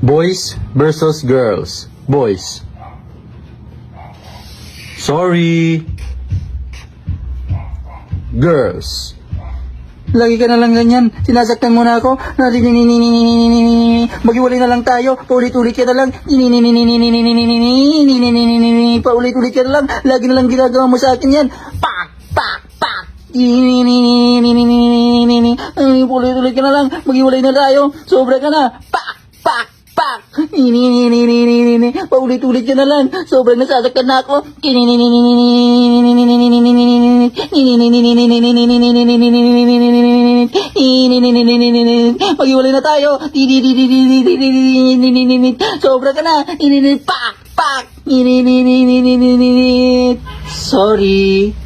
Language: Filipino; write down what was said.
Boys versus girls. Boys. Sorry. Girls. Lagi ka na lang ganyan. Sinasaktan mo na ako. Maghiwalay na lang tayo. Paulit-ulit ka na lang. Paulit-ulit ka na lang. Lagi na lang ginagawa mo sa akin yan. Pak! Pak! Pak! Paulit-ulit ka na lang. Maghiwalay na tayo. Sobra ka na. Pak! Pak! Pak! Paulit-ulit ka na lang. Sobrang nasasaktan na ako. Maghiwalay na tayo. Sobra ka na. Pak! Pak! Sorry.